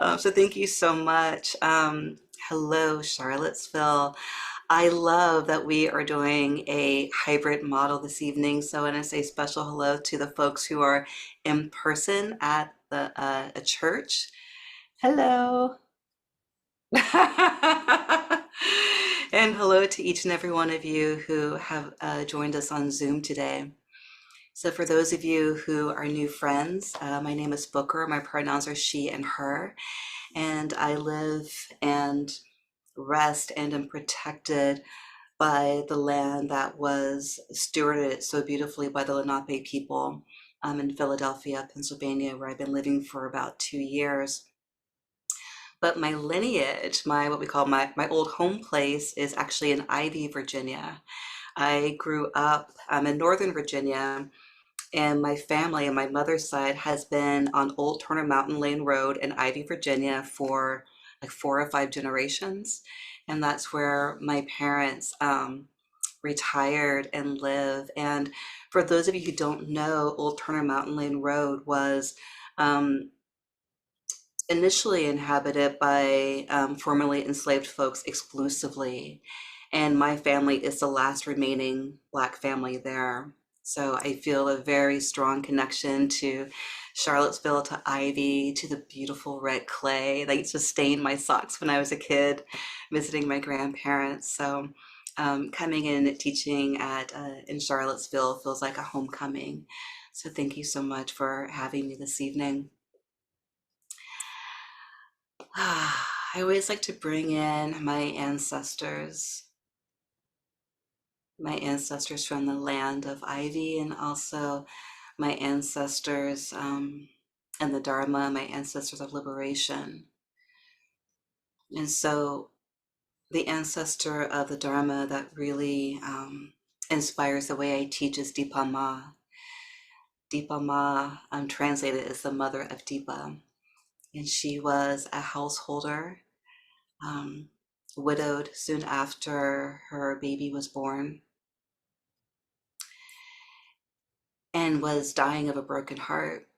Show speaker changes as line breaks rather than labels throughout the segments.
So thank you so much. Hello, Charlottesville. I love that we are doing a hybrid model this evening. So I want to say special hello to the folks who are in person at the a church. Hello. And hello to each and every one of you who have joined us on Zoom today. So for those of you who are new friends, my name is Booker. My pronouns are she and her, and I live and rest and am protected by the land that was stewarded so beautifully by the Lenape people in Philadelphia, Pennsylvania, where I've been living for about 2 years. But my lineage, my what we call my old home place, is actually in Ivy, Virginia. I grew up in Northern Virginia, and my family on my mother's side has been on Old Turner Mountain Lane Road in Ivy, Virginia for like 4 or 5 generations. And that's where my parents retired and live. And for those of you who don't know, Old Turner Mountain Lane Road was um, initially inhabited by formerly enslaved folks exclusively. And my family is the last remaining Black family there. So I feel a very strong connection to Charlottesville, to Ivy, to the beautiful red clay that used to stain my socks when I was a kid, visiting my grandparents. So coming in teaching at in Charlottesville feels like a homecoming. So thank you so much for having me this evening. I always like to bring in my ancestors from the land of Ivy, and also my ancestors and the Dharma, my ancestors of liberation. And so the ancestor of the Dharma that really inspires the way I teach is Dipa Ma. Dipa Ma, translated as the mother of Dipa. And she was a householder, um, widowed soon after her baby was born, and was dying of a broken heart.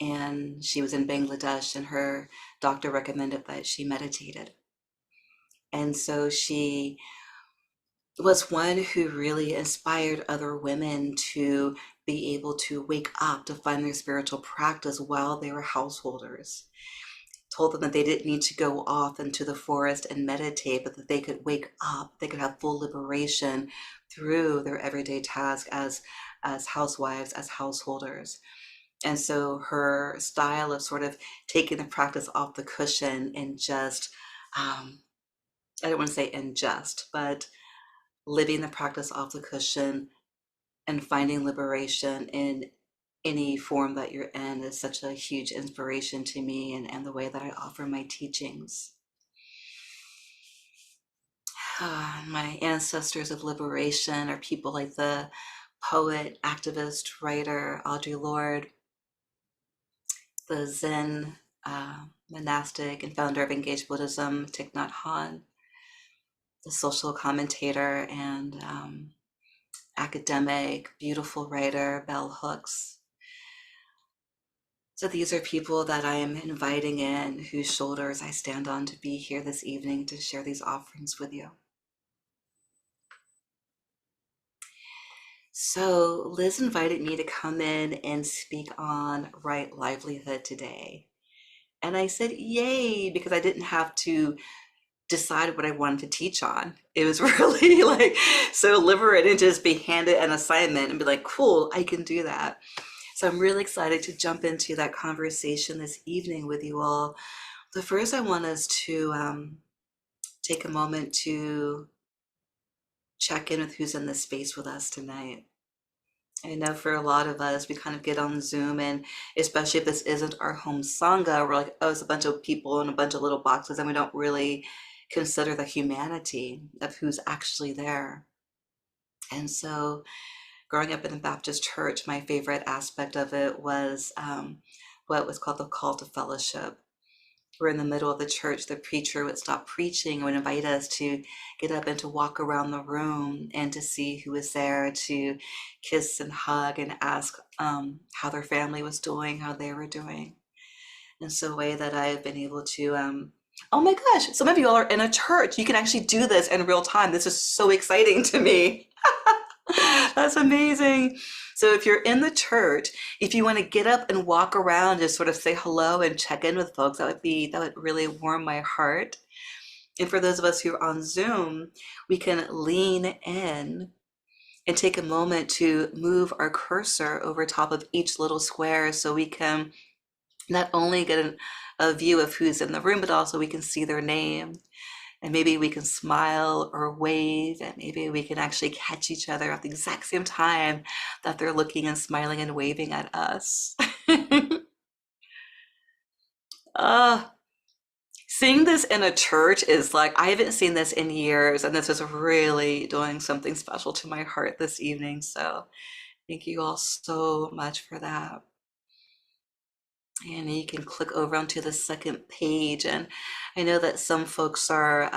And she was in Bangladesh, and her doctor recommended that she meditated. And so she was one who really inspired other women to be able to wake up to find their spiritual practice while they were householders. Told them that they didn't need to go off into the forest and meditate, but that they could wake up, they could have full liberation through their everyday task as housewives, as householders. And so her style of sort of taking the practice off the cushion and just, I don't want to say ingest, but living the practice off the cushion and finding liberation in any form that you're in is such a huge inspiration to me, and the way that I offer my teachings. My ancestors of liberation are people like the poet, activist, writer Audre Lorde, the Zen monastic and founder of Engaged Buddhism, Thich Nhat Hanh, the social commentator and academic, beautiful writer Bell Hooks. So these are people that I am inviting in, whose shoulders I stand on to be here this evening to share these offerings with you. So Liz invited me to come in and speak on right livelihood today. And I said, yay, because I didn't have to decide what I wanted to teach on. It was really like so liberating to just be handed an assignment and be like, cool, I can do that. So I'm really excited to jump into that conversation this evening with you all. But first, I want us to take a moment to check in with who's in this space with us tonight. I know for a lot of us, we kind of get on Zoom, and especially if this isn't our home Sangha, we're like, oh, it's a bunch of people in a bunch of little boxes, and we don't really consider the humanity of who's actually there. And so, growing up in the Baptist church, my favorite aspect of it was what was called the call to fellowship. We're in the middle of the church, the preacher would stop preaching and would invite us to get up and to walk around the room and to see who was there, to kiss and hug and ask how their family was doing, how they were doing. And so, a way that I've been able to, oh my gosh, some of you all are in a church. You can actually do this in real time. This is so exciting to me. That's amazing. So if you're in the church, if you want to get up and walk around, just sort of say hello and check in with folks, that would really warm my heart. And for those of us who are on Zoom, we can lean in and take a moment to move our cursor over top of each little square so we can not only get a view of who's in the room, but also we can see their name. And maybe we can smile or wave, and maybe we can actually catch each other at the exact same time that they're looking and smiling and waving at us. uh, Seeing this in a church is like, I haven't seen this in years, and this is really doing something special to my heart this evening. So thank you all so much for that. And you can click over onto the second page. And I know that some folks are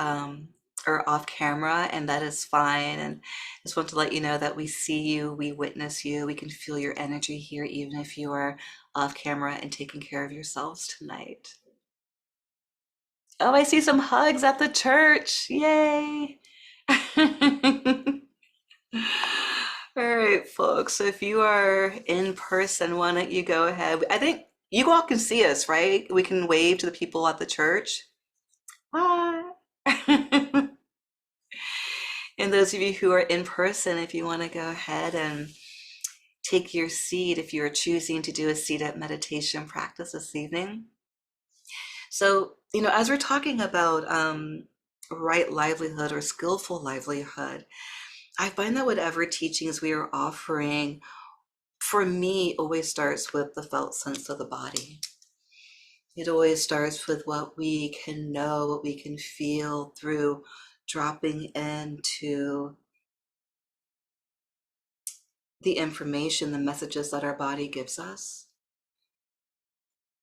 off camera, and that is fine. And just want to let you know that we see you, we witness you, we can feel your energy here, even if you are off camera and taking care of yourselves tonight. Oh, I see some hugs at the church. Yay! All right, folks. So if you are in person, why don't you go ahead? I think you all can see us, right? We can wave to the people at the church. Hi. And those of you who are in person, if you want to go ahead and take your seat, if you're choosing to do a seated meditation practice this evening. So, as we're talking about right livelihood or skillful livelihood, I find that whatever teachings we are offering, for me, always starts with the felt sense of the body. It always starts with what we can know, what we can feel through dropping into the information, the messages that our body gives us,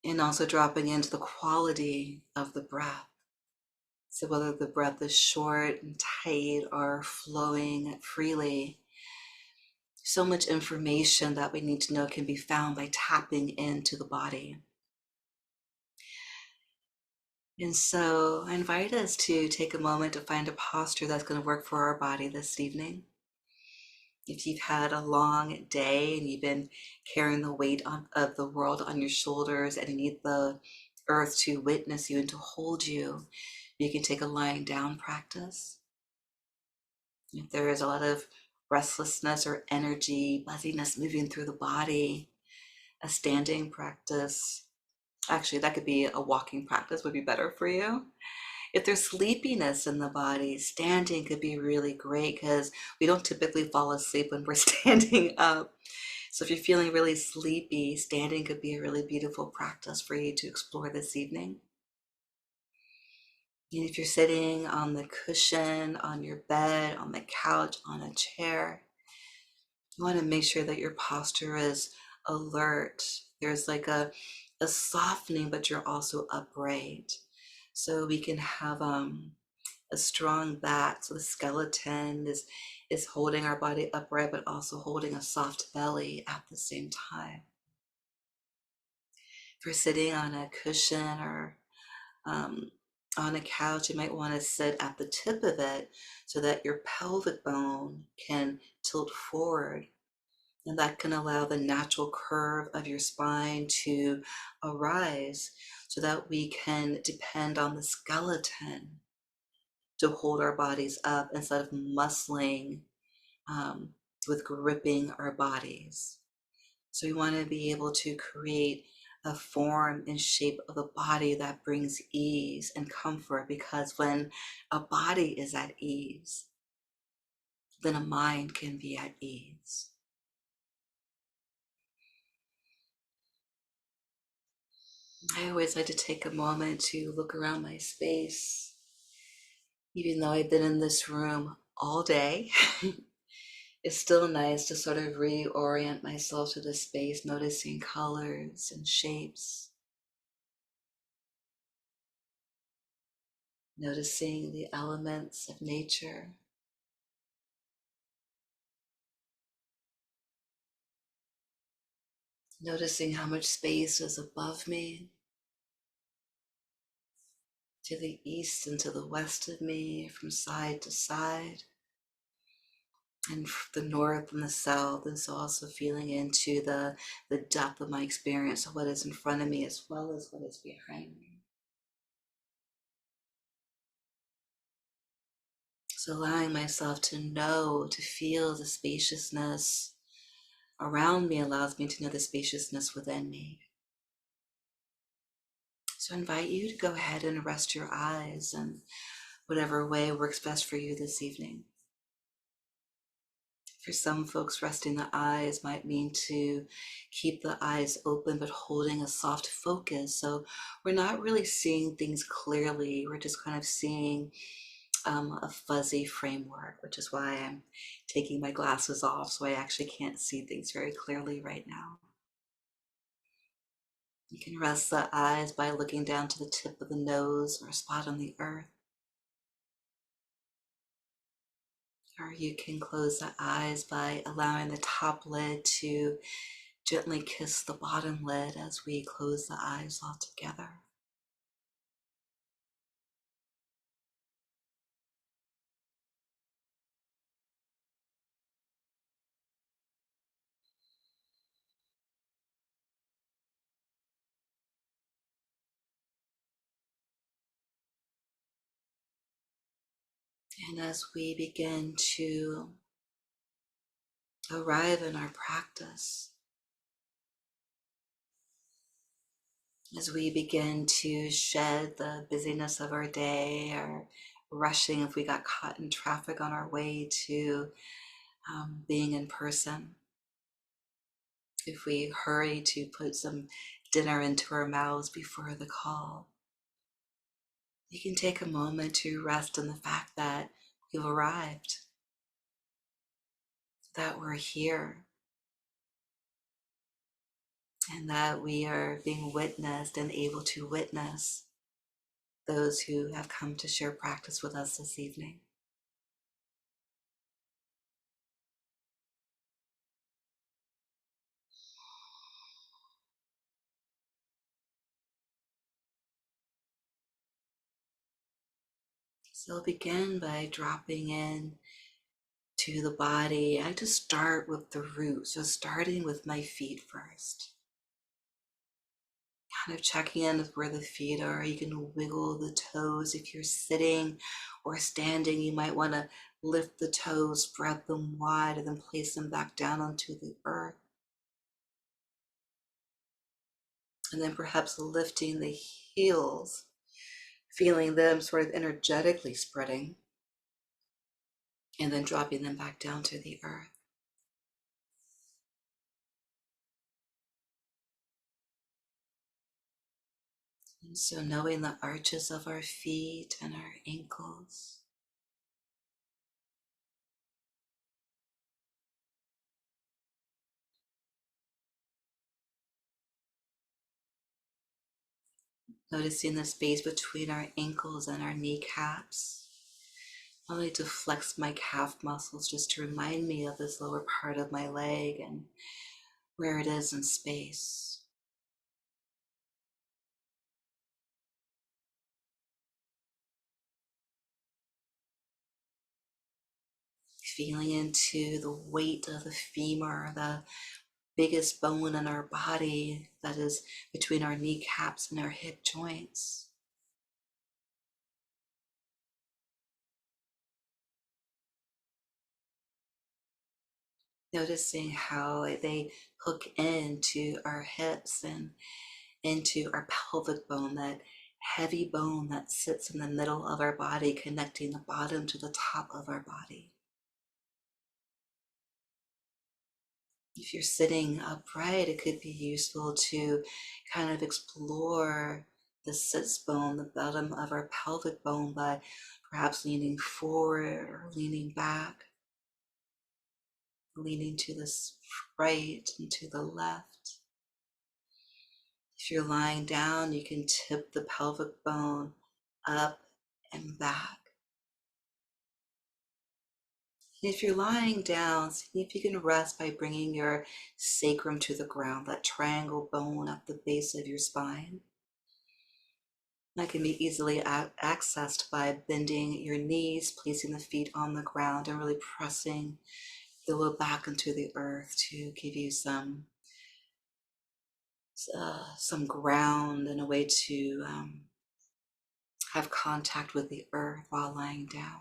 and also dropping into the quality of the breath. So whether the breath is short and tight or flowing freely, so much information that we need to know can be found by tapping into the body. And so I invite us to take a moment to find a posture that's going to work for our body this evening. If you've had a long day and you've been carrying the weight of the world on your shoulders and you need the earth to witness you and to hold you, you can take a lying down practice. If there is a lot of restlessness or energy, buzziness moving through the body, a standing practice. Actually, that could be a walking practice would be better for you. If there's sleepiness in the body, standing could be really great because we don't typically fall asleep when we're standing up. So if you're feeling really sleepy, standing could be a really beautiful practice for you to explore this evening. And if you're sitting on the cushion, on your bed, on the couch, on a chair, you want to make sure that your posture is alert. There's like a softening, but you're also upright. So we can have a strong back. So the skeleton is holding our body upright, but also holding a soft belly at the same time. If you're sitting on a cushion or on a couch, you might want to sit at the tip of it so that your pelvic bone can tilt forward. And that can allow the natural curve of your spine to arise so that we can depend on the skeleton to hold our bodies up instead of muscling with gripping our bodies. So we want to be able to create a form and shape of the body that brings ease and comfort, because when a body is at ease, then a mind can be at ease. I always like to take a moment to look around my space. Even though I've been in this room all day, it's still nice to sort of reorient myself to the space, noticing colors and shapes, noticing the elements of nature, noticing how much space is above me, to the east and to the west of me, from side to side, and the north and the south, and so also feeling into the depth of my experience of what is in front of me as well as what is behind me. So allowing myself to know, to feel the spaciousness around me allows me to know the spaciousness within me. So I invite you to go ahead and rest your eyes in whatever way works best for you this evening. For some folks, resting the eyes might mean to keep the eyes open but holding a soft focus. So we're not really seeing things clearly. We're just kind of seeing a fuzzy framework, which is why I'm taking my glasses off so I actually can't see things very clearly right now. You can rest the eyes by looking down to the tip of the nose or a spot on the earth. Or you can close the eyes by allowing the top lid to gently kiss the bottom lid as we close the eyes all together. And as we begin to arrive in our practice, as we begin to shed the busyness of our day or rushing if we got caught in traffic on our way to being in person, if we hurry to put some dinner into our mouths before the call, you can take a moment to rest in the fact that we've arrived, that we're here, and that we are being witnessed and able to witness those who have come to share practice with us this evening. So I'll begin by dropping in to the body. I just start with the root, so starting with my feet first. Kind of checking in with where the feet are. You can wiggle the toes. If you're sitting or standing, you might want to lift the toes, spread them wide, and then place them back down onto the earth. And then perhaps lifting the heels, feeling them sort of energetically spreading, and then dropping them back down to the earth. And so knowing the arches of our feet and our ankles. Noticing the space between our ankles and our kneecaps. I like to flex my calf muscles just to remind me of this lower part of my leg and where it is in space. Feeling into the weight of the femur, the biggest bone in our body that is between our kneecaps and our hip joints. Noticing how they hook into our hips and into our pelvic bone, that heavy bone that sits in the middle of our body, connecting the bottom to the top of our body. If you're sitting upright, it could be useful to kind of explore the sits bone, the bottom of our pelvic bone, by perhaps leaning forward or leaning back, leaning to the right and to the left. If you're lying down, you can tip the pelvic bone up and back. And if you're lying down, see if you can rest by bringing your sacrum to the ground, that triangle bone at the base of your spine. That can be easily accessed by bending your knees, placing the feet on the ground, and really pressing the low back into the earth to give you some ground and a way to have contact with the earth while lying down.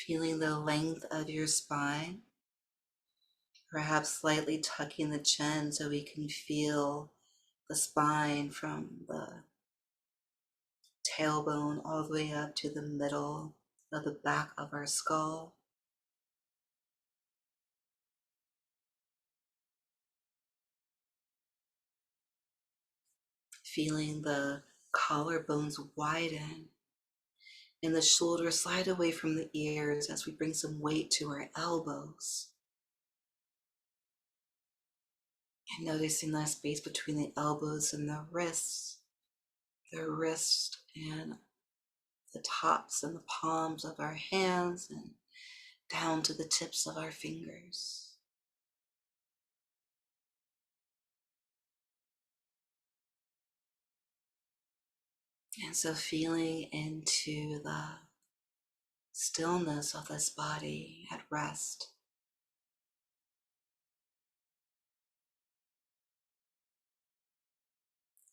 Feeling the length of your spine, perhaps slightly tucking the chin so we can feel the spine from the tailbone all the way up to the middle of the back of our skull. Feeling the collarbones widen and the shoulders slide away from the ears as we bring some weight to our elbows. And noticing that space between the elbows and the wrist and the tops and the palms of our hands and down to the tips of our fingers. And so feeling into the stillness of this body at rest.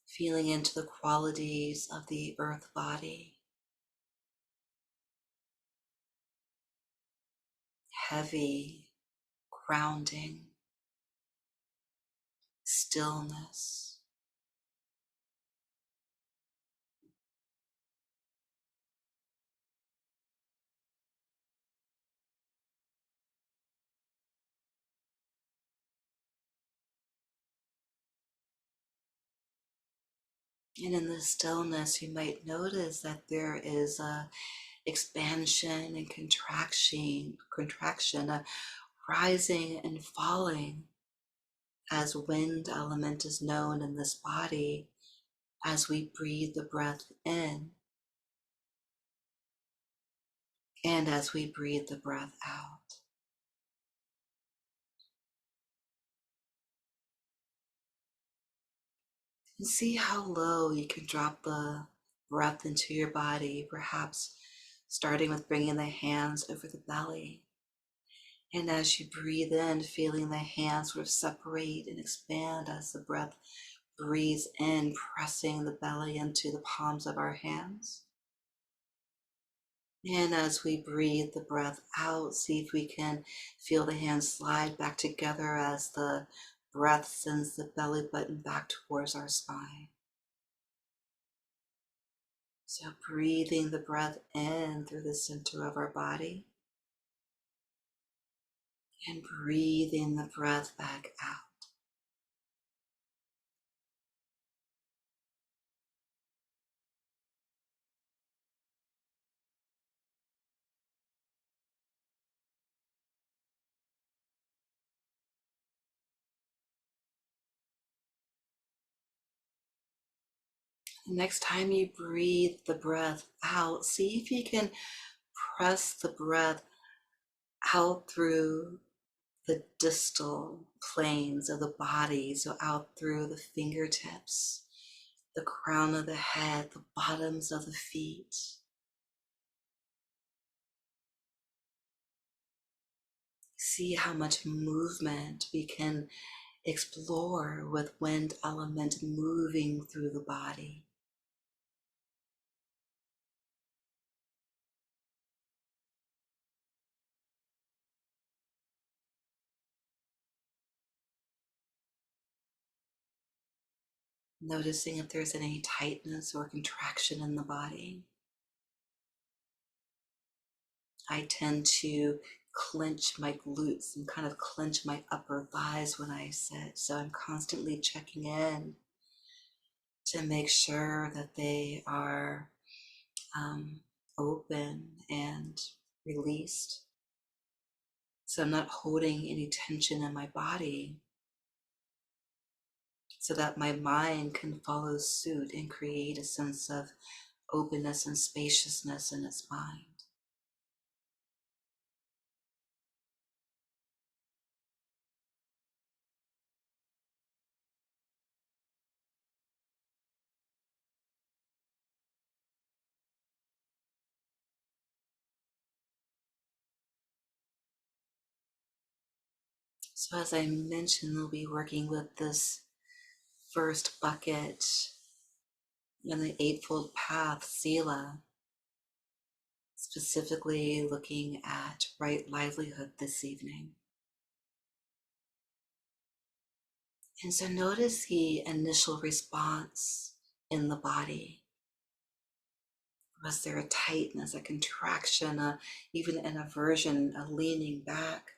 Feeling into the qualities of the earth body. Heavy, grounding, stillness. And in the stillness, you might notice that there is a expansion and contraction, a rising and falling, as wind element is known in this body, as we breathe the breath in and as we breathe the breath out. And see how low you can drop the breath into your body, perhaps starting with bringing the hands over the belly. And as you breathe in, feeling the hands sort of separate and expand as the breath breathes in, pressing the belly into the palms of our hands. And as we breathe the breath out, see if we can feel the hands slide back together as the breath sends the belly button back towards our spine. So breathing the breath in through the center of our body and breathing the breath back out. Next time you breathe the breath out, see if you can press the breath out through the distal planes of the body, so out through the fingertips, the crown of the head, the bottoms of the feet. See how much movement we can explore with wind element moving through the body. Noticing if there's any tightness or contraction in the body. I tend to clench my glutes and kind of clench my upper thighs when I sit. So I'm constantly checking in to make sure that they are open and released. So I'm not holding any tension in my body, so that my mind can follow suit and create a sense of openness and spaciousness in its mind. So as I mentioned, we'll be working with this first bucket in the Eightfold Path, Sila, specifically looking at right livelihood this evening. And so notice the initial response in the body. Was there a tightness, a contraction, even an aversion, a leaning back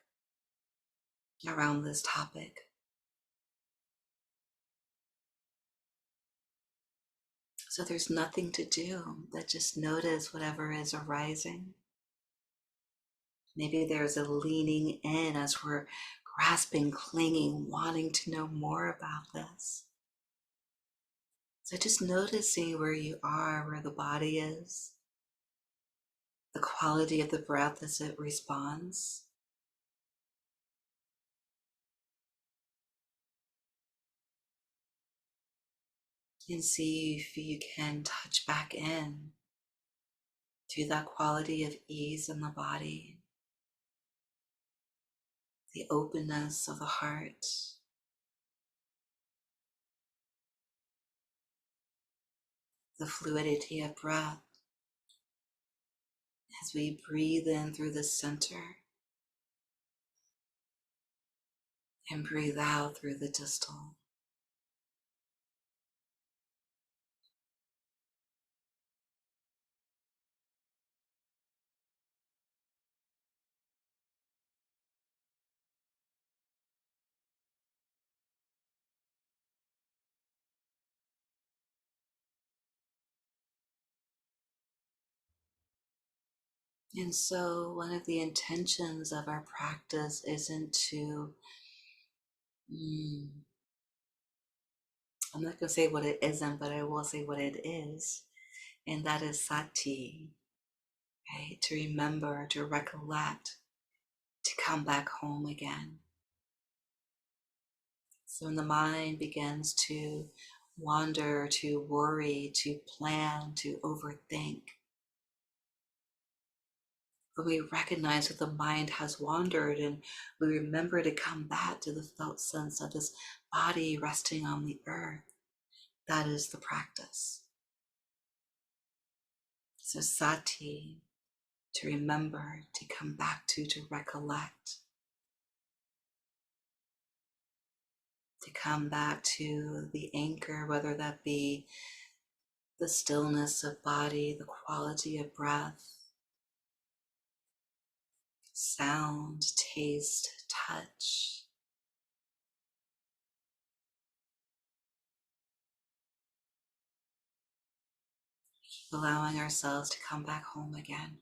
around this topic? So there's nothing to do, but just notice whatever is arising. Maybe there's a leaning in as we're grasping, clinging, wanting to know more about this. So just noticing where you are, where the body is, the quality of the breath as it responds. And see if you can touch back in to that quality of ease in the body, the openness of the heart, the fluidity of breath as we breathe in through the center and breathe out through the distal. And so one of the intentions of our practice isn't to, I'm not going to say what it isn't, but I will say what it is. And that is sati, right? To remember, to recollect, to come back home again. So when the mind begins to wander, to worry, to plan, to overthink, when we recognize that the mind has wandered and we remember to come back to the felt sense of this body resting on the earth, that is the practice. So sati, to remember, to come back to recollect, to come back to the anchor, whether that be the stillness of body, the quality of breath, sound, taste, touch. Keep allowing ourselves to come back home again.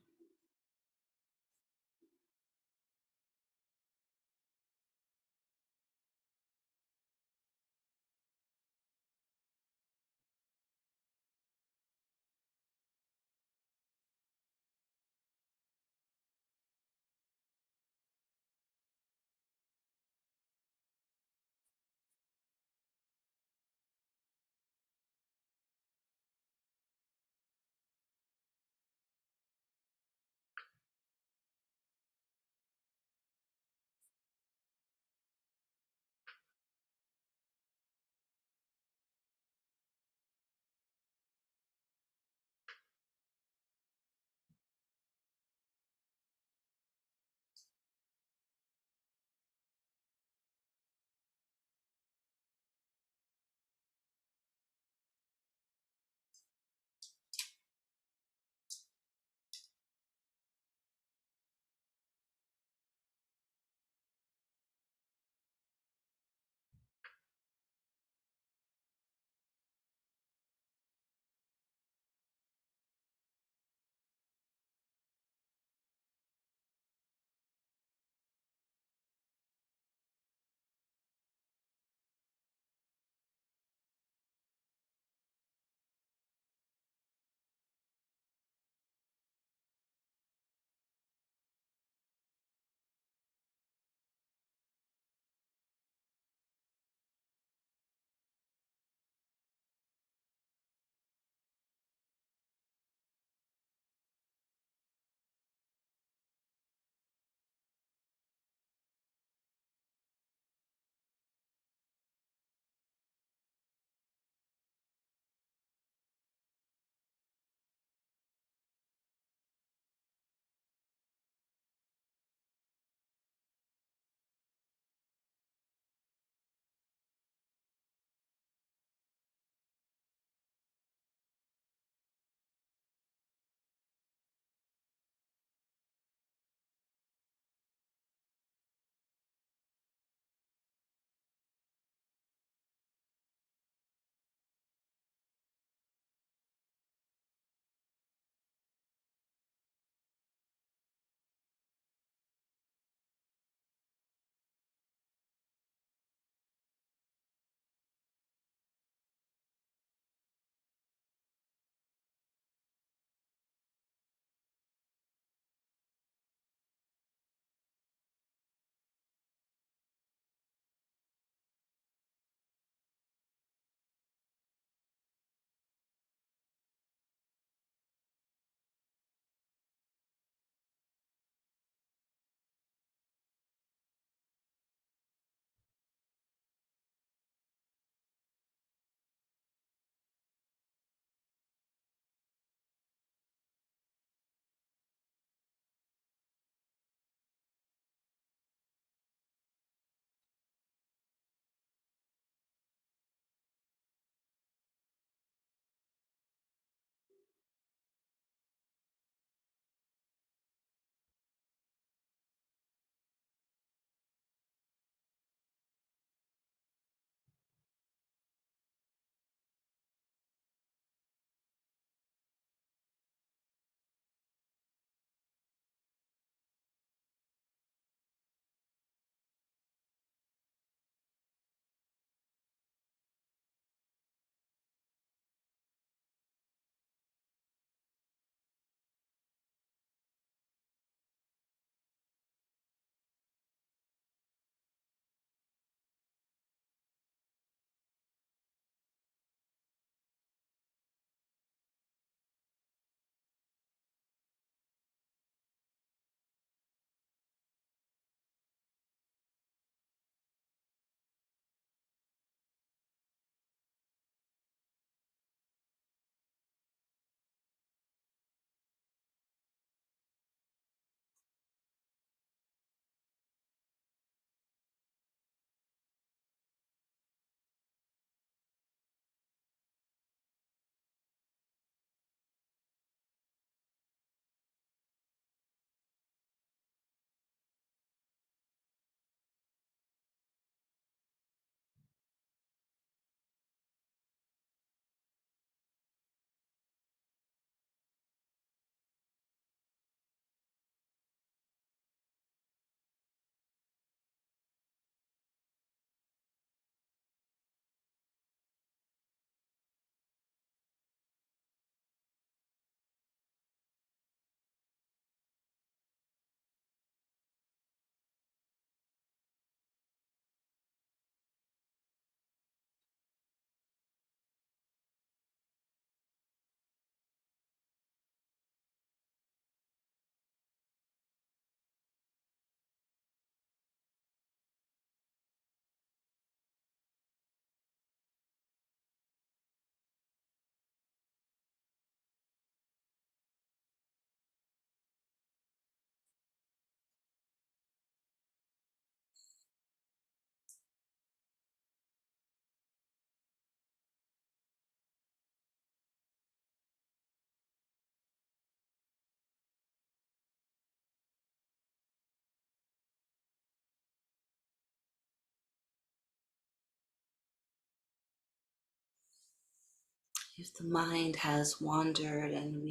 If the mind has wandered and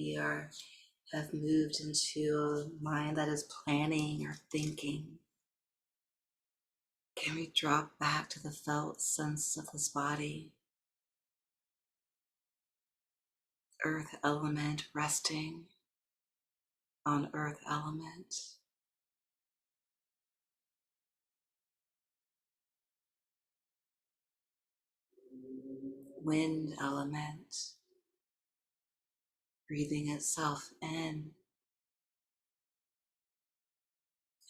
have moved into a mind that is planning or thinking, can we drop back to the felt sense of this body? Earth element resting on earth element. Wind element breathing itself in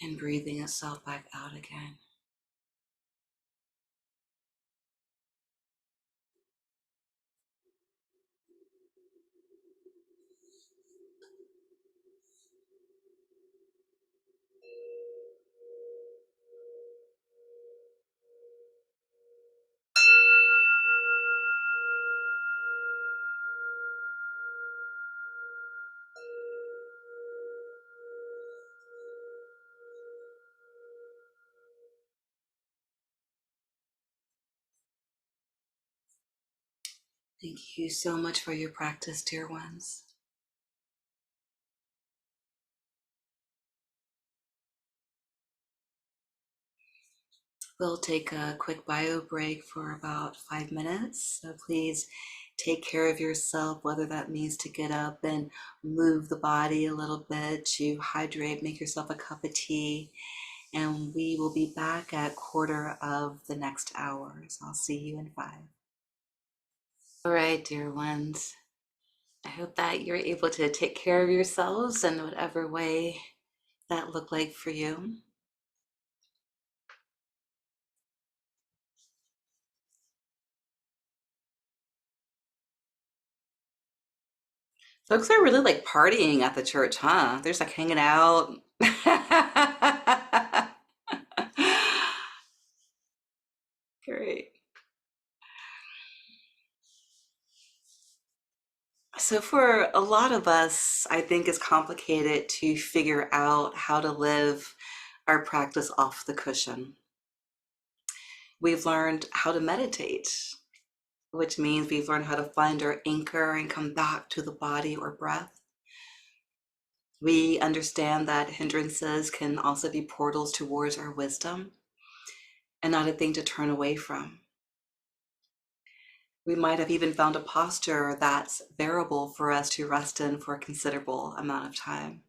and breathing itself back out again. Thank you so much for your practice, dear ones. We'll take a quick bio break for about 5 minutes. So please take care of yourself, whether that means to get up and move the body a little bit, to hydrate, make yourself a cup of tea, and we will be back at quarter of the next hour. So I'll see you in 5. All right, dear ones. I hope that you're able to take care of yourselves in whatever way that looked like for you. Folks are really like partying at the church, huh? They're just like hanging out. Great. So for a lot of us, I think it's complicated to figure out how to live our practice off the cushion. We've learned how to meditate, which means we've learned how to find our anchor and come back to the body or breath. We understand that hindrances can also be portals towards our wisdom and not a thing to turn away from. We might have even found a posture that's bearable for us to rest in for a considerable amount of time.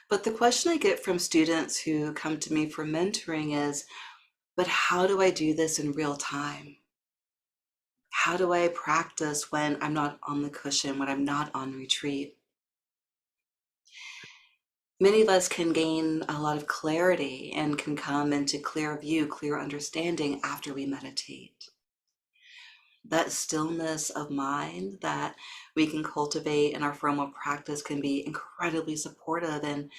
But the question I get from students who come to me for mentoring is, but how do I do this in real time? How do I practice when I'm not on the cushion, when I'm not on retreat? Many of us can gain a lot of clarity and can come into clear view, clear understanding after we meditate. That stillness of mind that we can cultivate in our formal practice can be incredibly supportive in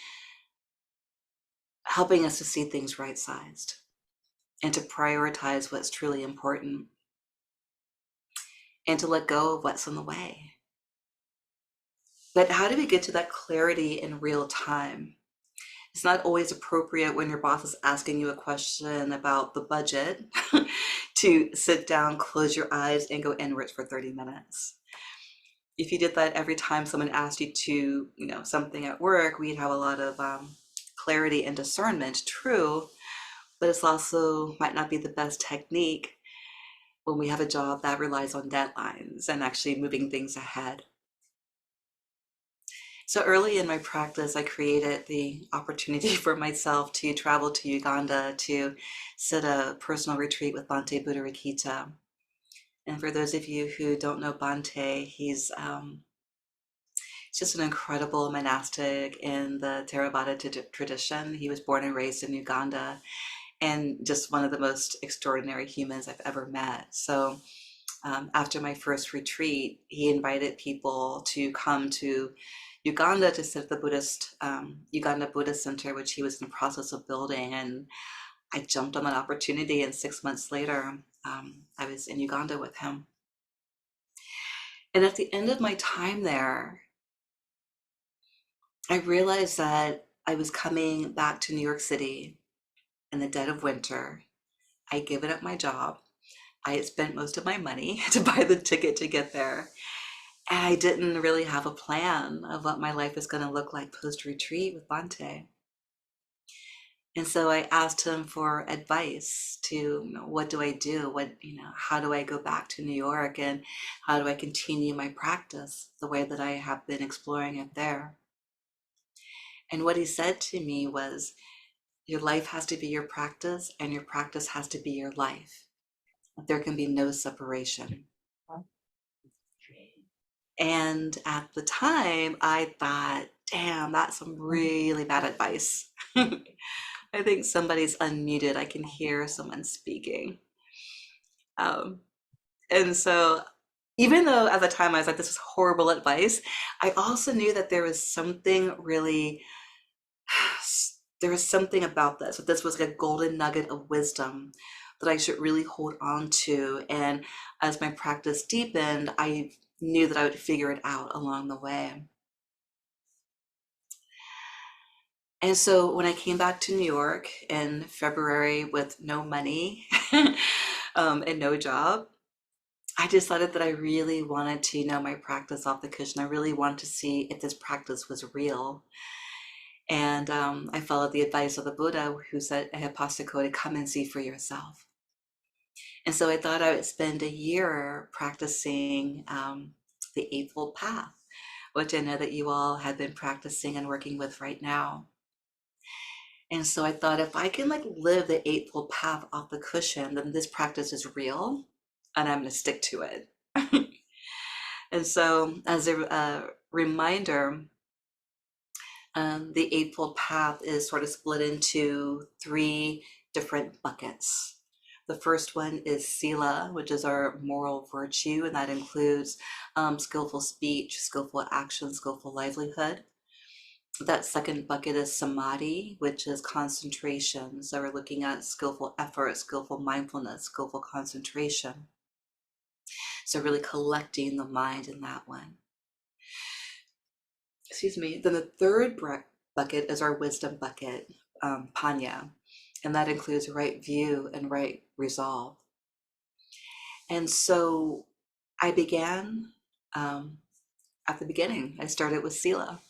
helping us to see things right-sized and to prioritize what's truly important and to let go of what's in the way. But how do we get to that clarity in real time? It's not always appropriate when your boss is asking you a question about the budget to sit down, close your eyes, and go inwards for 30 minutes. If you did that every time someone asked you to, something at work, we'd have a lot of clarity and discernment, true, but it's also might not be the best technique when we have a job that relies on deadlines and actually moving things ahead. So early in my practice, I created the opportunity for myself to travel to Uganda to sit a personal retreat with Bhante Buddha. And for those of you who don't know Bhante, he's just an incredible monastic in the Theravada tradition. He was born and raised in Uganda and just one of the most extraordinary humans I've ever met. So after my first retreat, he invited people to come to Uganda to sit at the Uganda Buddhist Center, which he was in the process of building. And I jumped on that opportunity, and 6 months later, I was in Uganda with him. And at the end of my time there, I realized that I was coming back to New York City in the dead of winter. I'd given up my job. I had spent most of my money to buy the ticket to get there. And I didn't really have a plan of what my life is going to look like post-retreat with Bante. And so I asked him for advice to, what do I do? How do I go back to New York, and how do I continue my practice the way that I have been exploring it there? And what he said to me was, your life has to be your practice, and your practice has to be your life. There can be no separation. And at the time, I thought, damn, that's some really bad advice. I think somebody's unmuted. I can hear someone speaking. Um, and so, even though at the time I was like, this is horrible advice, I also knew that there was something really, there was something about this. That this was like a golden nugget of wisdom that I should really hold on to. And as my practice deepened, I knew that I would figure it out along the way. And so when I came back to New York in February with no money and no job, I decided that I really wanted to know my practice off the cushion. I really wanted to see if this practice was real. And I followed the advice of the Buddha, who said, Ehipassiko, to come and see for yourself. And so I thought I would spend a year practicing the Eightfold Path, which I know that you all have been practicing and working with right now. And so I thought, if I can live the Eightfold Path off the cushion, then this practice is real, and I'm going to stick to it. And so, as a reminder, the Eightfold Path is sort of split into three different buckets. The first one is Sila, which is our moral virtue, and that includes skillful speech, skillful action, skillful livelihood. That second bucket is Samadhi, which is concentration. So we're looking at skillful effort, skillful mindfulness, skillful concentration. So really collecting the mind in that one. Excuse me. Then the third bucket is our wisdom bucket, Panya, and that includes right view and right resolve. And so I began at the beginning. I started with Sila.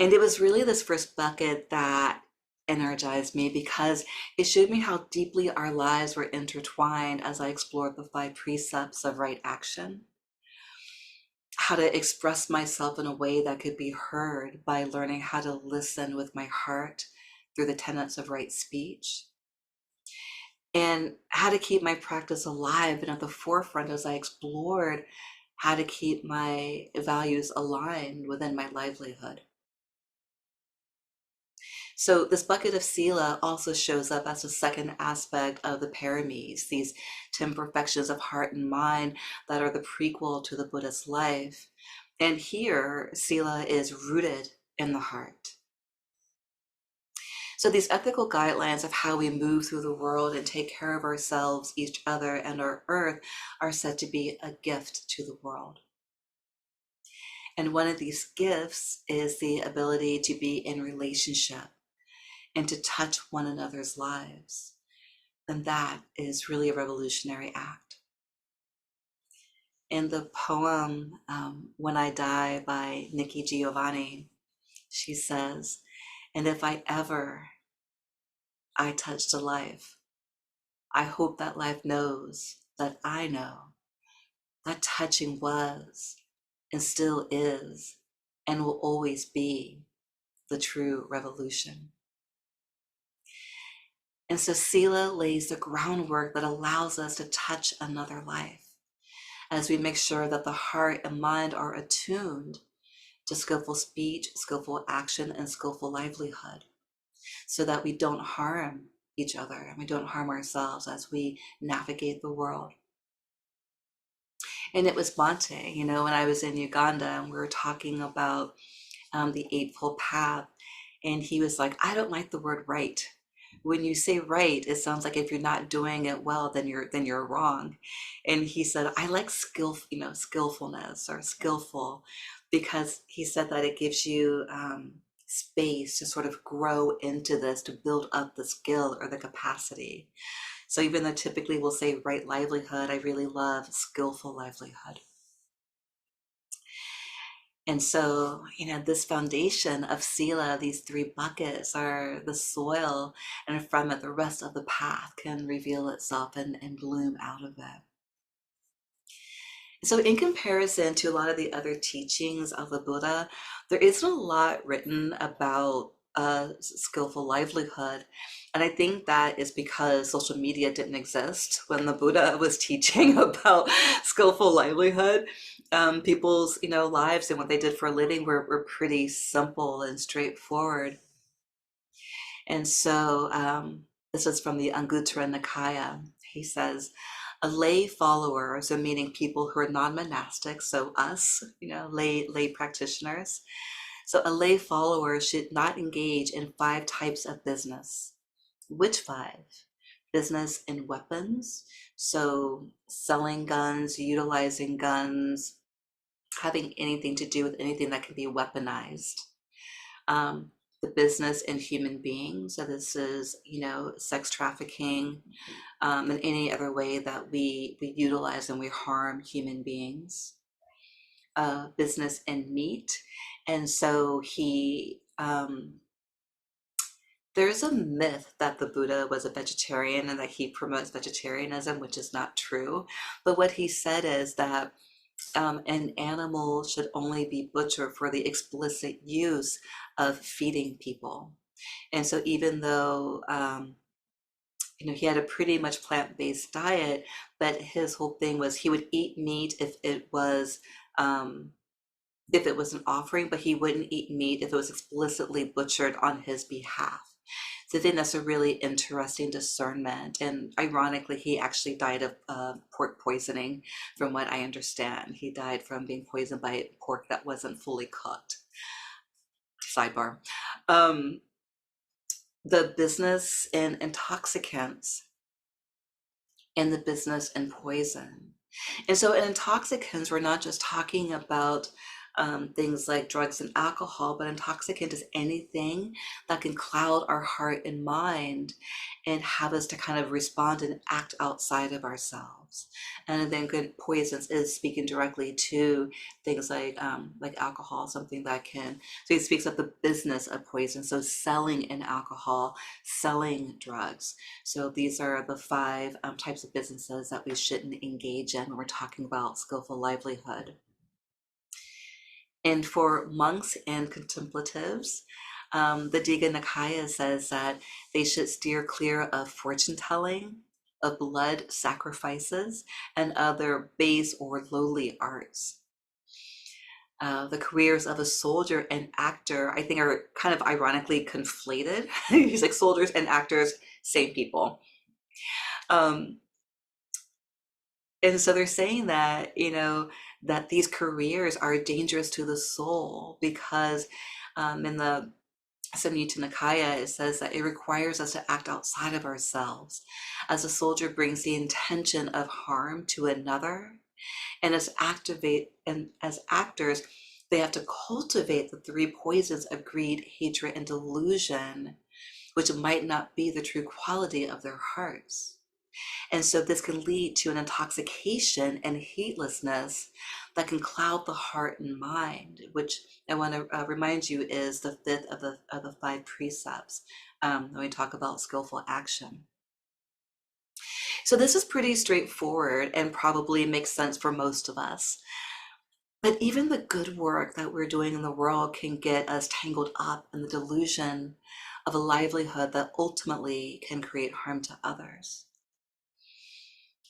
And it was really this first bucket that energized me, because it showed me how deeply our lives were intertwined as I explored the 5 precepts of right action, how to express myself in a way that could be heard by learning how to listen with my heart through the tenets of right speech, and how to keep my practice alive and at the forefront as I explored how to keep my values aligned within my livelihood. So this bucket of Sila also shows up as a second aspect of the paramis, these 10 perfections of heart and mind that are the prequel to the Buddha's life. And here, Sila is rooted in the heart. So these ethical guidelines of how we move through the world and take care of ourselves, each other, and our earth are said to be a gift to the world. And one of these gifts is the ability to be in relationship and to touch one another's lives. And that is really a revolutionary act. In the poem, When I Die by Nikki Giovanni, she says, and if I touched a life, I hope that life knows that I know that touching was and still is and will always be the true revolution. And so Sila lays the groundwork that allows us to touch another life as we make sure that the heart and mind are attuned to skillful speech, skillful action, and skillful livelihood, so that we don't harm each other and we don't harm ourselves as we navigate the world. And it was Bante, when I was in Uganda and we were talking about the Eightfold Path, and he was like, I don't like the word right. When you say right, it sounds like if you're not doing it well, then you're wrong. And he said, I like skillfulness or skillful, because he said that it gives you space to sort of grow into this, to build up the skill or the capacity. So even though typically we'll say right livelihood, I really love skillful livelihood. And so, this foundation of sila, these three buckets are the soil, and from it, the rest of the path can reveal itself and bloom out of it. So, in comparison to a lot of the other teachings of the Buddha, there isn't a lot written about skillful livelihood. And I think that is because social media didn't exist when the Buddha was teaching about skillful livelihood. People's, lives and what they did for a living were pretty simple and straightforward. And so this is from the Anguttara Nikaya. He says, a lay follower, so meaning people who are non-monastic, so us, lay practitioners. So a lay follower should not engage in 5 types of business. Which 5? Business in weapons, so selling guns, utilizing guns, having anything to do with anything that can be weaponized. The business in human beings, so this is, sex trafficking, and any other way that we utilize and we harm human beings. Business in meat, and so there's a myth that the Buddha was a vegetarian and that he promotes vegetarianism, which is not true. But what he said is that an animal should only be butchered for the explicit use of feeding people. And so even though he had a pretty much plant-based diet, but his whole thing was he would eat meat if it was an offering, but he wouldn't eat meat if it was explicitly butchered on his behalf. So I think that's a really interesting discernment. And ironically, he actually died of pork poisoning, from what I understand. He died from being poisoned by pork that wasn't fully cooked. Sidebar. The business in intoxicants and the business in poison. And so in intoxicants, we're not just talking about things like drugs and alcohol, but intoxicant is anything that can cloud our heart and mind and have us to kind of respond and act outside of ourselves. And then good poisons is speaking directly to things like alcohol, something that can, so he speaks of the business of poison. So selling in alcohol, selling drugs. So these are the 5 types of businesses that we shouldn't engage in when we're talking about skillful livelihood. And for monks and contemplatives, the Digha Nikaya says that they should steer clear of fortune telling, of blood sacrifices, and other base or lowly arts. The careers of a soldier and actor, I think, are kind of ironically conflated. He's like soldiers and actors, same people. And so they're saying that, that these careers are dangerous to the soul because in the Samyutta Nikaya, it says that it requires us to act outside of ourselves. As a soldier brings the intention of harm to another, and as actors, they have to cultivate the 3 poisons of greed, hatred, and delusion, which might not be the true quality of their hearts. And so this can lead to an intoxication and heedlessness that can cloud the heart and mind, which I want to remind you is the 5th of the 5 precepts when we talk about skillful action. So this is pretty straightforward and probably makes sense for most of us. But even the good work that we're doing in the world can get us tangled up in the delusion of a livelihood that ultimately can create harm to others.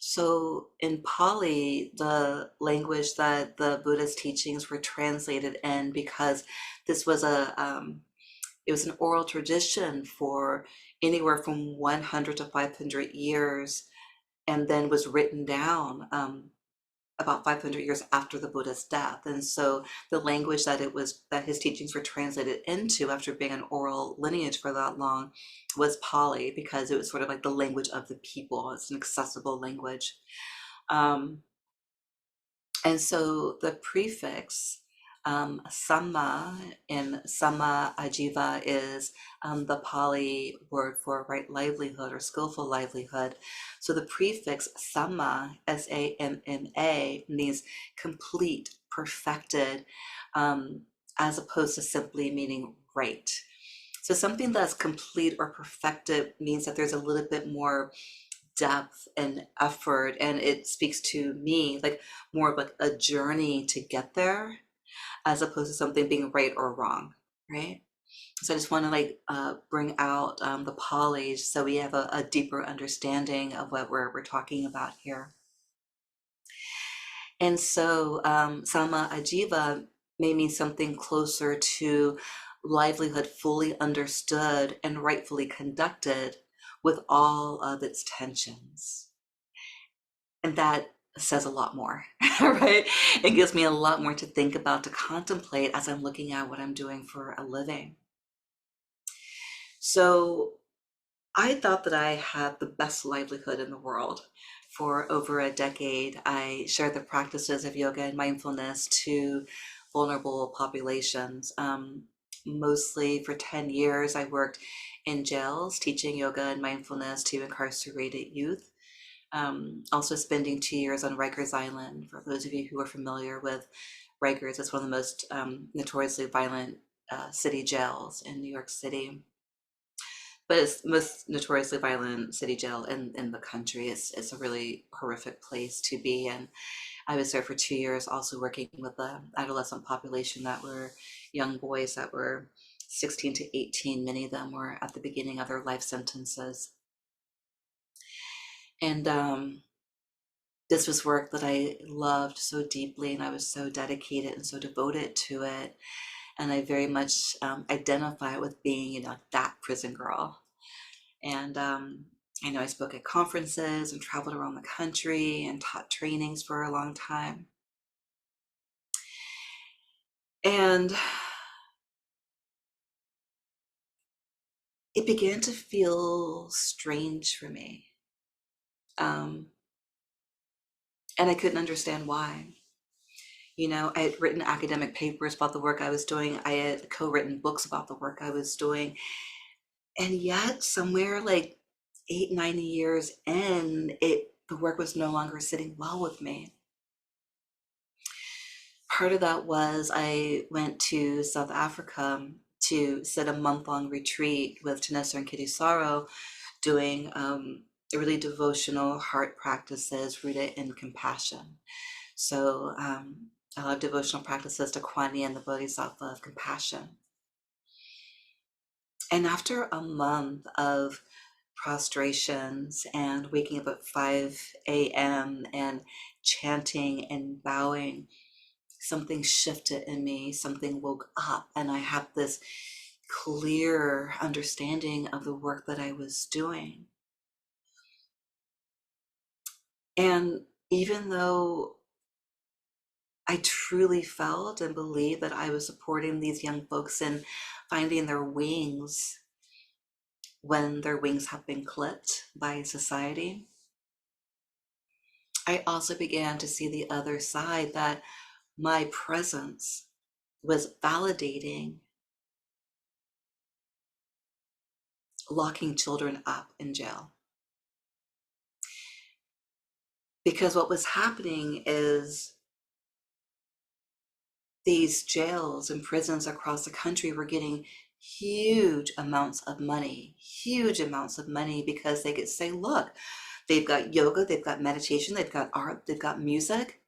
So in Pali, the language that the Buddha's teachings were translated in, because this was it was an oral tradition for anywhere from 100 to 500 years, and then was written down about 500 years after the Buddha's death. And so the language that his teachings were translated into after being an oral lineage for that long was Pali, because it was sort of like the language of the people. It's an accessible language. And so the prefix Samma in Samma Ajiva is the Pali word for right livelihood or skillful livelihood. So the prefix Samma, Samma, means complete, perfected, um, as opposed to simply meaning right. So something that's complete or perfected means that there's a little bit more depth and effort, and it speaks to me like more of like a journey to get there as opposed to something being right or wrong, right? So I just want to like bring out the Pali so we have a deeper understanding of what we're talking about here. And so Sama Ajiva may mean something closer to livelihood fully understood and rightfully conducted with all of its tensions. And that says a lot more, right? It gives me a lot more to think about, to contemplate as I'm looking at what I'm doing for a living. So I thought that I had the best livelihood in the world. For over a decade, I shared the practices of yoga and mindfulness to vulnerable populations. Mostly for 10 years, I worked in jails teaching yoga and mindfulness to incarcerated youth. Also spending 2 years on Rikers Island. For those of you who are familiar with Rikers, it's one of the most notoriously violent city jails in New York City. But it's the most notoriously violent city jail in the country. It's a really horrific place to be. And I was there for 2 years also working with the adolescent population that were young boys that were 16 to 18. Many of them were at the beginning of their life sentences. And this was work that I loved so deeply, and I was so dedicated and so devoted to it. And I very much identify with being, that prison girl. And I know I spoke at conferences and traveled around the country and taught trainings for a long time. And it began to feel strange for me. Um, and I couldn't understand why. I had written academic papers about the work I was doing. I had co-written books about the work I was doing. And yet somewhere like 8, 9 years in, the work was no longer sitting well with me. Part of that was I went to South Africa to sit a month-long retreat with Tanesser and Kitty Sorrow, doing really devotional heart practices rooted in compassion. So a lot of devotional practices to Kuan Yin, the Bodhisattva of compassion. And after a month of prostrations and waking up at 5 a.m. and chanting and bowing, something shifted in me, something woke up, and I had this clear understanding of the work that I was doing. And even though I truly felt and believed that I was supporting these young folks in finding their wings when their wings have been clipped by society, I also began to see the other side, that my presence was validating locking children up in jail. Because what was happening is these jails and prisons across the country were getting huge amounts of money, because they could say, look, they've got yoga, they've got meditation, they've got art, they've got music.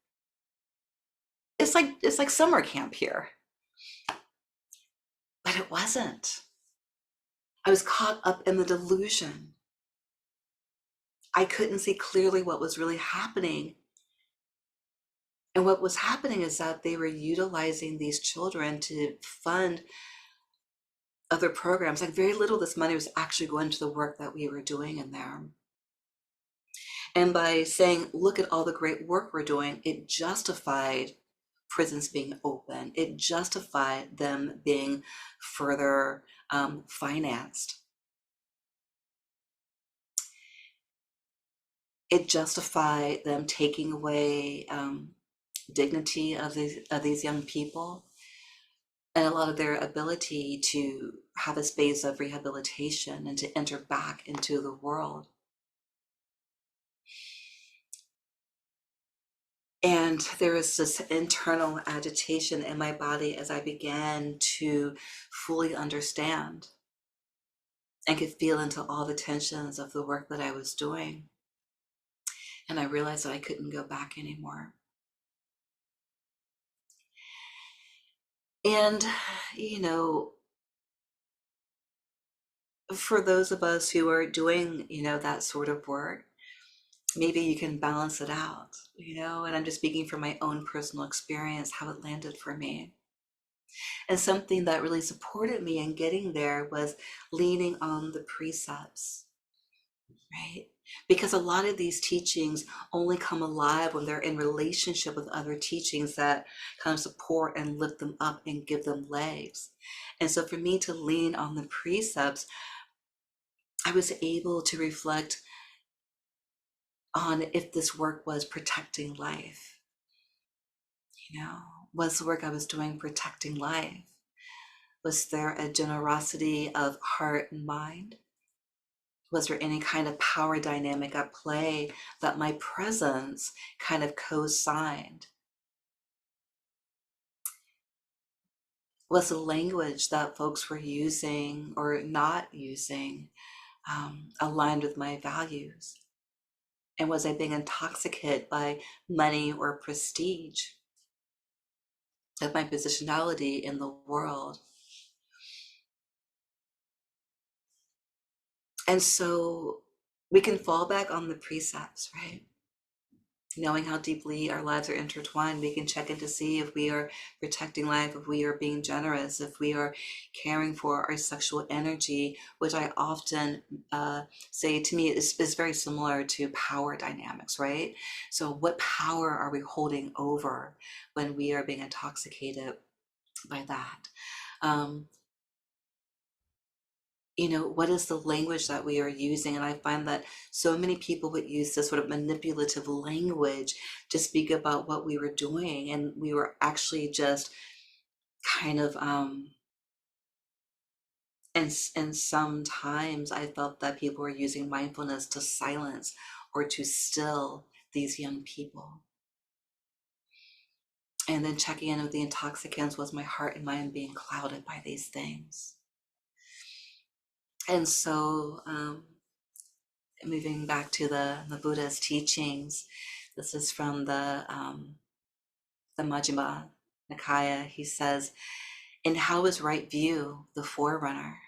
It's like summer camp here. But it wasn't. I was caught up in the delusion. I couldn't see clearly what was really happening. And what was happening is that they were utilizing these children to fund other programs. Like very little of this money was actually going to the work that we were doing in there. And by saying, look at all the great work we're doing, it justified prisons being open. It justified them being further financed. It justified them taking away dignity of these young people. and a lot of their ability to have a space of rehabilitation and to enter back into the world. And there was this internal agitation in my body as I began to fully understand and could feel into all the tensions of the work that I was doing. And I realized that I couldn't go back anymore. And, you know, for those of us who are doing, that sort of work, maybe you can balance it out, and I'm just speaking from my own personal experience, how it landed for me. And something that really supported me in getting there was leaning on the precepts, right? Because a lot of these teachings only come alive when they're in relationship with other teachings that kind of support and lift them up and give them legs. And so for me to lean on the precepts, I was able to reflect on if this work was protecting life. Was the work I was doing protecting life? Was there a generosity of heart and mind? Was there any kind of power dynamic at play that my presence kind of co-signed? Was the language that folks were using or not using aligned with my values? And was I being intoxicated by money or prestige of my positionality in the world? And so we can fall back on the precepts, right? Knowing how deeply our lives are intertwined, we can check in to see if we are protecting life, if we are being generous, if we are caring for our sexual energy, which I often say to me is very similar to power dynamics, right? So what power are we holding over when we are being intoxicated by that? What is the language that we are using? And I find that so many people would use this sort of manipulative language to speak about what we were doing. And we were actually just kind of, and sometimes I felt that people were using mindfulness to silence or to still these young people. And then checking in with the intoxicants, was my heart and mind being clouded by these things? And so, moving back to the Buddha's teachings, this is from the Majjhima Nikaya. He says, "In how is right view the forerunner?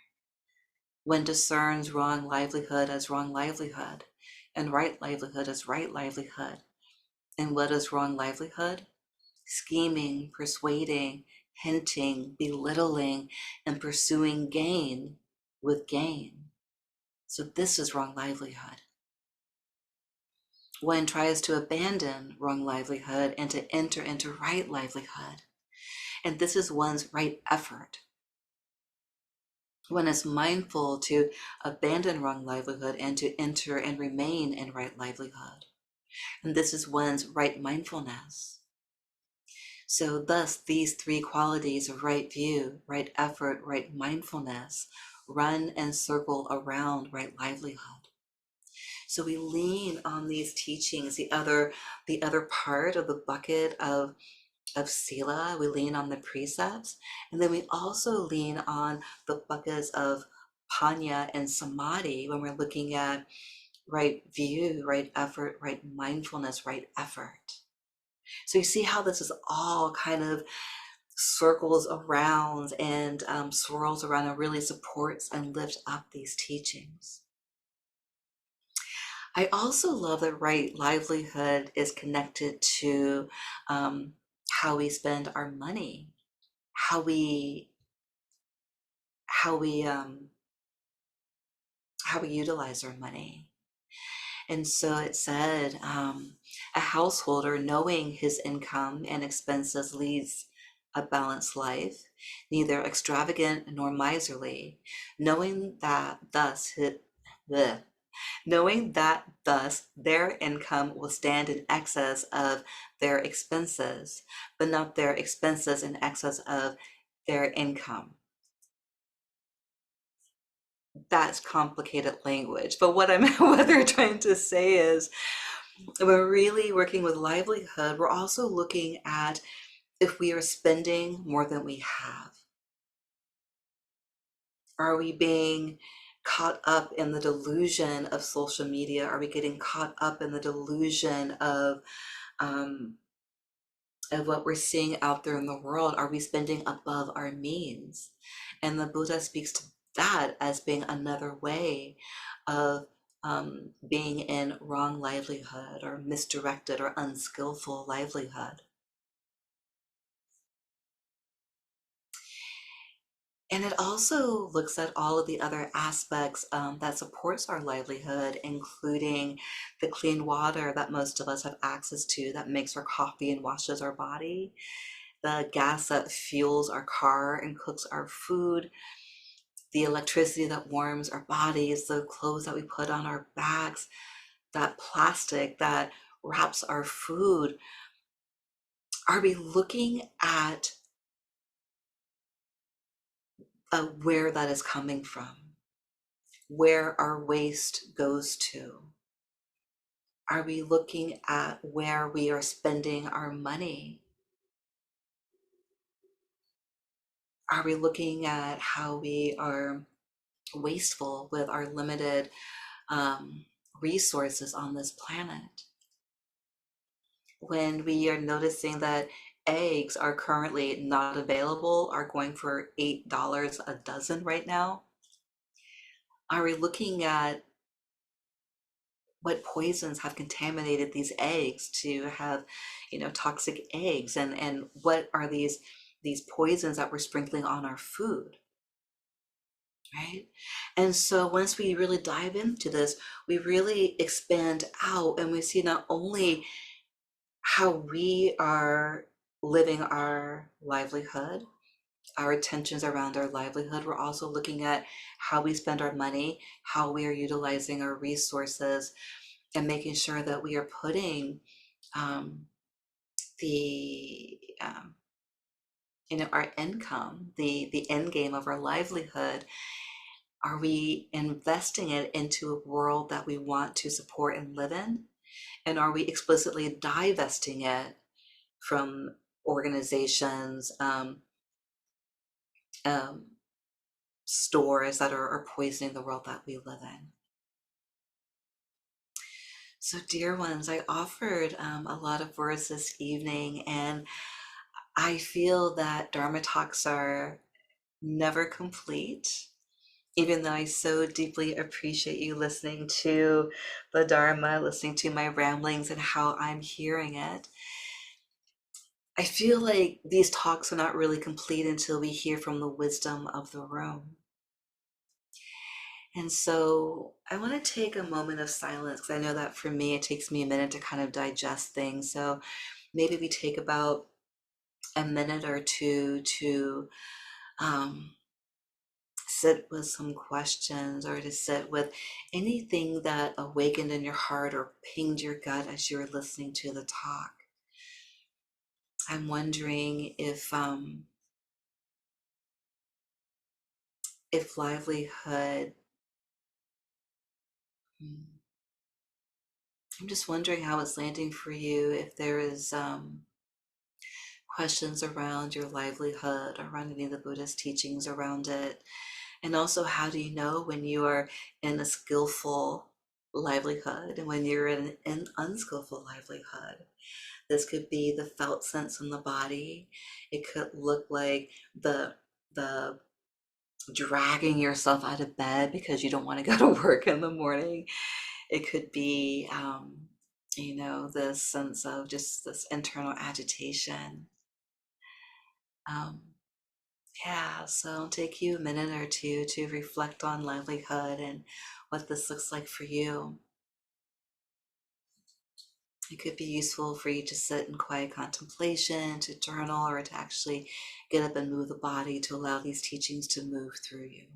When discerns wrong livelihood as wrong livelihood, and right livelihood as right livelihood. And what is wrong livelihood? Scheming, persuading, hinting, belittling, and pursuing gain with gain. So this is wrong livelihood. One tries to abandon wrong livelihood and to enter into right livelihood. And this is one's right effort. One is mindful to abandon wrong livelihood and to enter and remain in right livelihood. And this is one's right mindfulness. So thus, these three qualities of right view, right effort, right mindfulness run and circle around right livelihood. So we lean on these teachings, the other part of the bucket of sila, we lean on the precepts, and then we also lean on the buckets of panya and samadhi when we're looking at right view, right effort, right mindfulness, right effort. So you see how this is all kind of circles around and swirls around and really supports and lifts up these teachings. I also love that right livelihood is connected to how we spend our money, how we how we um, how we utilize our money. And so it said, a householder knowing his income and expenses leads a balanced life, neither extravagant nor miserly, knowing that thus bleh, knowing that thus their income will stand in excess of their expenses, but not their expenses in excess of their income. That's complicated language. But what they're trying to say is when we're really working with livelihood, we're also looking at if we are spending more than we have. Are we being caught up in the delusion of social media? Are we getting caught up in the delusion um, of what we're seeing out there in the world? Are we spending above our means? And the Buddha speaks to that as being another way of being in wrong livelihood or misdirected or unskillful livelihood. And it also looks at all of the other aspects that supports our livelihood, including the clean water that most of us have access to that makes our coffee and washes our body, the gas that fuels our car and cooks our food, the electricity that warms our bodies, the clothes that we put on our backs, that plastic that wraps our food. Are we looking at where that is coming from? Where our waste goes to? Are we looking at where we are spending our money? Are we looking at how we are wasteful with our limited resources on this planet? When we are noticing that eggs are currently not available, are going for $8 a dozen right now, are we looking at what poisons have contaminated these eggs to have, toxic eggs, and what are these poisons that we're sprinkling on our food, right? And so once we really dive into this, we really expand out and we see not only how we are living our livelihood, our intentions around our livelihood, we're also looking at how we spend our money, how we are utilizing our resources, and making sure that we are putting um, the our income, the end game of our livelihood. Are we investing it into a world that we want to support and live in? And are we explicitly divesting it from organizations, um, stores that are poisoning the world that we live in? So, dear ones, I offered a lot of words this evening, and I feel that Dharma talks are never complete, even though I so deeply appreciate you listening to the Dharma, listening to my ramblings and how I'm hearing it. I feel like these talks are not really complete until we hear from the wisdom of the room. And so I want to take a moment of silence because I know that for me, it takes me a minute to kind of digest things. So maybe we take about a minute or two to um, sit with some questions or to sit with anything that awakened in your heart or pinged your gut as you were listening to the talk. I'm wondering if livelihood, I'm just wondering how it's landing for you, if there is questions around your livelihood, around any of the Buddhist teachings around it. And also, how do you know when you are in a skillful livelihood and when you're in an unskillful livelihood? This could be the felt sense in the body. It could look like the dragging yourself out of bed because you don't want to go to work in the morning. It could be, this sense of just this internal agitation. Um, Yeah, so it'll take you a minute or two to reflect on livelihood and what this looks like for you. It could be useful for you to sit in quiet contemplation, to journal, or to actually get up and move the body to allow these teachings to move through you.